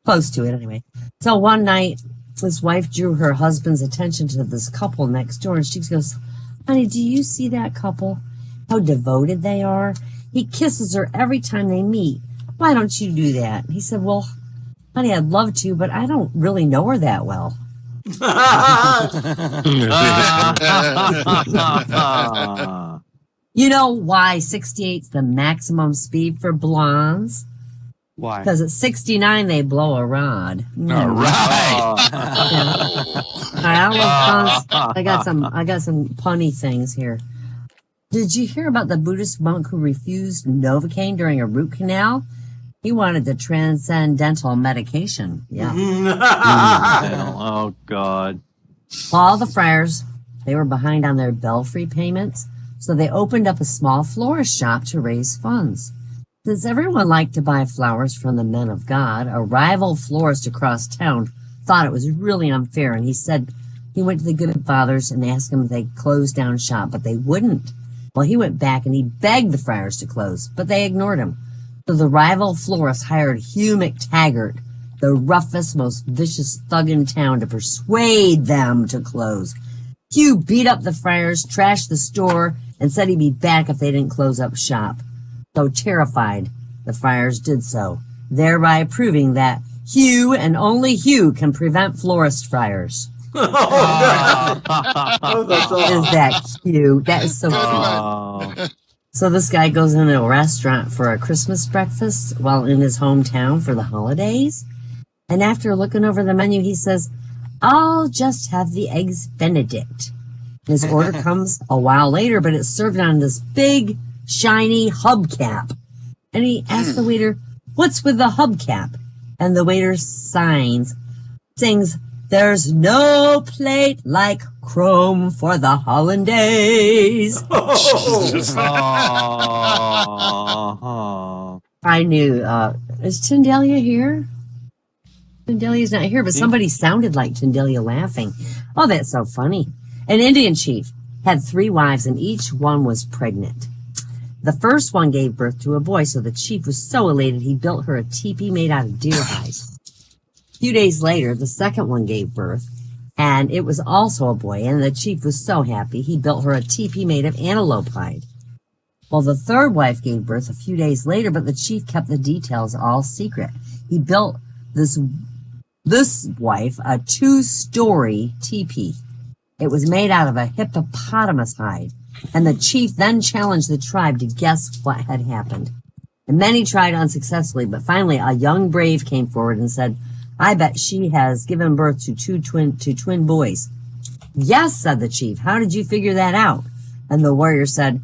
Close to it, anyway. So one night, this wife drew her husband's attention to this couple next door, and she goes, honey, do you see that couple? How devoted they are. He kisses her every time they meet. Why don't you do that? He said, well, honey, I'd love to, but I don't really know her that well. You know why 68's the maximum speed for blondes? Why? Because at 69 they blow a rod. All right. I love puns. I got some punny things here. Did you hear about the Buddhist monk who refused Novocaine during a root canal? He wanted the transcendental medication. Yeah. Oh, God. All the friars, they were behind on their belfry payments, so they opened up a small florist shop to raise funds. Since everyone liked to buy flowers from the men of God, a rival florist across town thought it was really unfair, and he said he went to the good fathers and asked them if they'd close down shop, but they wouldn't. Well, he went back and he begged the friars to close, but they ignored him. So the rival florist hired Hugh McTaggart, the roughest, most vicious thug in town, to persuade them to close. Hugh beat up the friars, trashed the store, and said he'd be back if they didn't close up shop. So terrified, the friars did so, thereby proving that Hugh and only Hugh can prevent florist friars. That's awesome. Is that cute? That is so cute. So this guy goes into a restaurant for a Christmas breakfast while in his hometown for the holidays. And after looking over the menu, he says, I'll just have the eggs Benedict. His order comes a while later, but it's served on this big, shiny hubcap. And he asks the waiter, what's with the hubcap? And the waiter sings, there's no plate like chrome for the hollandaise. I knew. Is Tindelia here? Tindelia's not here, but somebody sounded like Tindelia laughing. Oh, that's so funny. An Indian chief had 3 wives, and each one was pregnant. The first one gave birth to a boy, so the chief was so elated he built her a teepee made out of deer hide. A few days later, the second one gave birth, and it was also a boy, and the chief was so happy he built her a teepee made of antelope hide. Well, the third wife gave birth a few days later, but the chief kept the details all secret. He built this wife a 2-story teepee. It was made out of a hippopotamus hide, and the chief then challenged the tribe to guess what had happened. And many tried unsuccessfully, but finally a young brave came forward and said, I bet she has given birth to twin boys. Yes, said the chief. How did you figure that out? And the warrior said,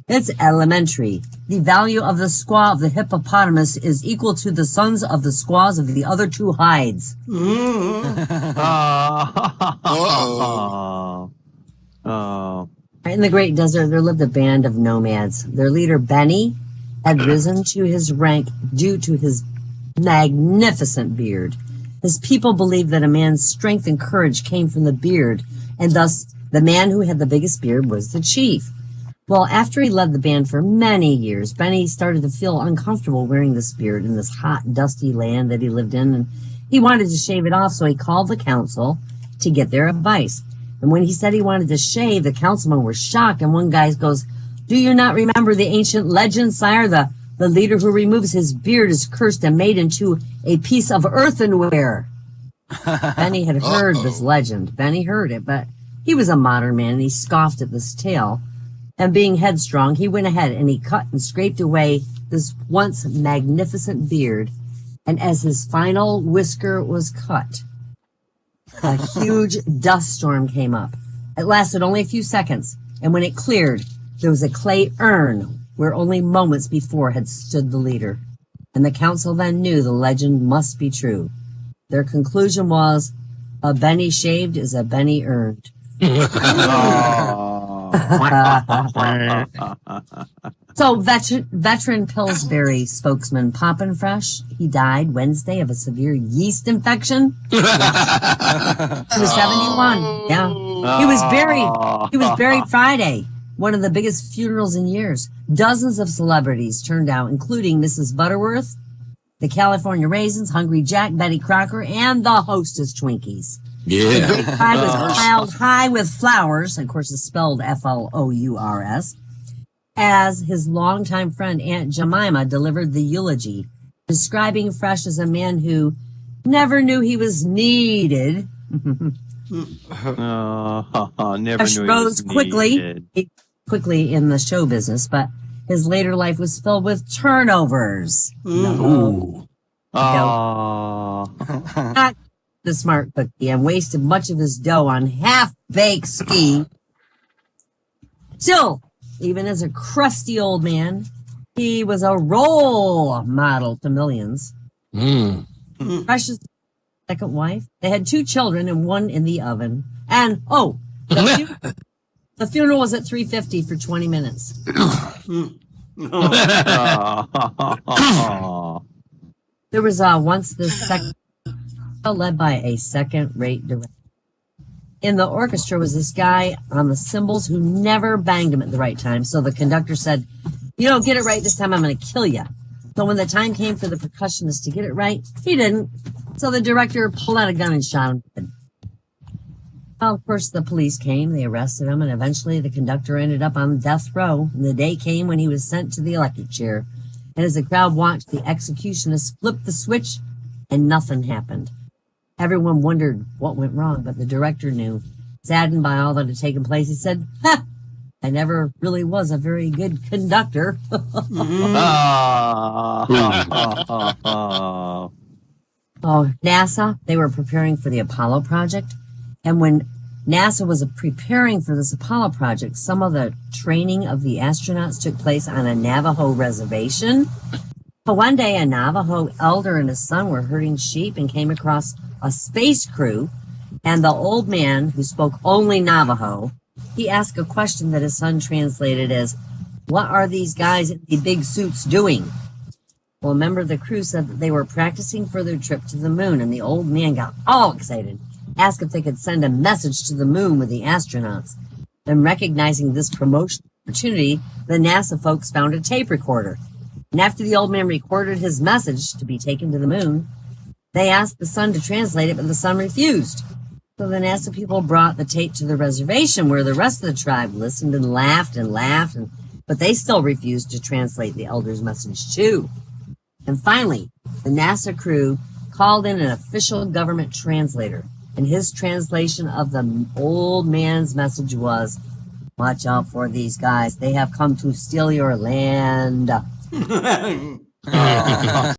it's elementary. The value of the squaw of the hippopotamus is equal to the sons of the squaws of the other 2 hides. In the great desert, there lived a band of nomads. Their leader, Benny, had risen to his rank due to his magnificent beard. His people believed that a man's strength and courage came from the beard, and thus the man who had the biggest beard was the chief. Well, after he led the band for many years, Benny started to feel uncomfortable wearing this beard in this hot, dusty land that he lived in, and he wanted to shave it off, so he called the council to get their advice. And when he said he wanted to shave, the councilmen were shocked, and one guy goes, do you not remember the ancient legend, sire? The leader who removes his beard is cursed and made into a piece of earthenware. Benny had heard this legend. Benny heard it, but he was a modern man, and he scoffed at this tale. And being headstrong, he went ahead and he cut and scraped away this once magnificent beard. And as his final whisker was cut, a huge dust storm came up. It lasted only a few seconds, and when it cleared, there was a clay urn where only moments before had stood the leader. And the council then knew the legend must be true. Their conclusion was, a Benny shaved is a Benny earned. So veteran Pillsbury spokesman Poppin' Fresh, he died Wednesday of a severe yeast infection. He was 71. Yeah. He was buried Friday. One of the biggest funerals in years. Dozens of celebrities turned out, including Mrs. Butterworth, the California Raisins, Hungry Jack, Betty Crocker, and the Hostess Twinkies. Yeah. The great pie was piled high with flowers, of course it's spelled Flours, as his longtime friend Aunt Jemima delivered the eulogy, describing Fresh as a man who never knew he was needed. Never Fresh knew he rose was quickly in the show business, but his later life was filled with turnovers. Ooh. Not the smart cookie, and wasted much of his dough on half-baked ski. Still, even as a crusty old man, he was a role model to millions. Fresh's second wife. They had 2 children and 1 in the oven. And, the funeral was at 3:50 for 20 minutes. There was once this second led by a second-rate director. In the orchestra was this guy on the cymbals who never banged him at the right time. So the conductor said, "You don't get it right this time, I'm going to kill you." So when the time came for the percussionist to get it right, he didn't. So the director pulled out a gun and shot him. Well, of course, the police came, they arrested him, and eventually the conductor ended up on death row. And the day came when he was sent to the electric chair. And as the crowd watched, the executionist flipped the switch, and nothing happened. Everyone wondered what went wrong, but the director knew. Saddened by all that had taken place, he said, "Ha! I never really was a very good conductor." NASA, they were preparing for the Apollo project. And when NASA was preparing for this Apollo project, some of the training of the astronauts took place on a Navajo reservation. But one day, a Navajo elder and his son were herding sheep and came across a space crew. And the old man, who spoke only Navajo, he asked a question that his son translated as, "What are these guys in the big suits doing?" Well, a member of the crew said that they were practicing for their trip to the moon, and the old man got all excited, asked if they could send a message to the moon with the astronauts. And recognizing this promotion opportunity, the NASA folks found a tape recorder. And after the old man recorded his message to be taken to the moon, they asked the son to translate it, but the son refused. So the NASA people brought the tape to the reservation where the rest of the tribe listened and laughed, but they still refused to translate the elder's message too. And finally, the NASA crew called in an official government translator, and his translation of the old man's message was, "Watch out for these guys. They have come to steal your land."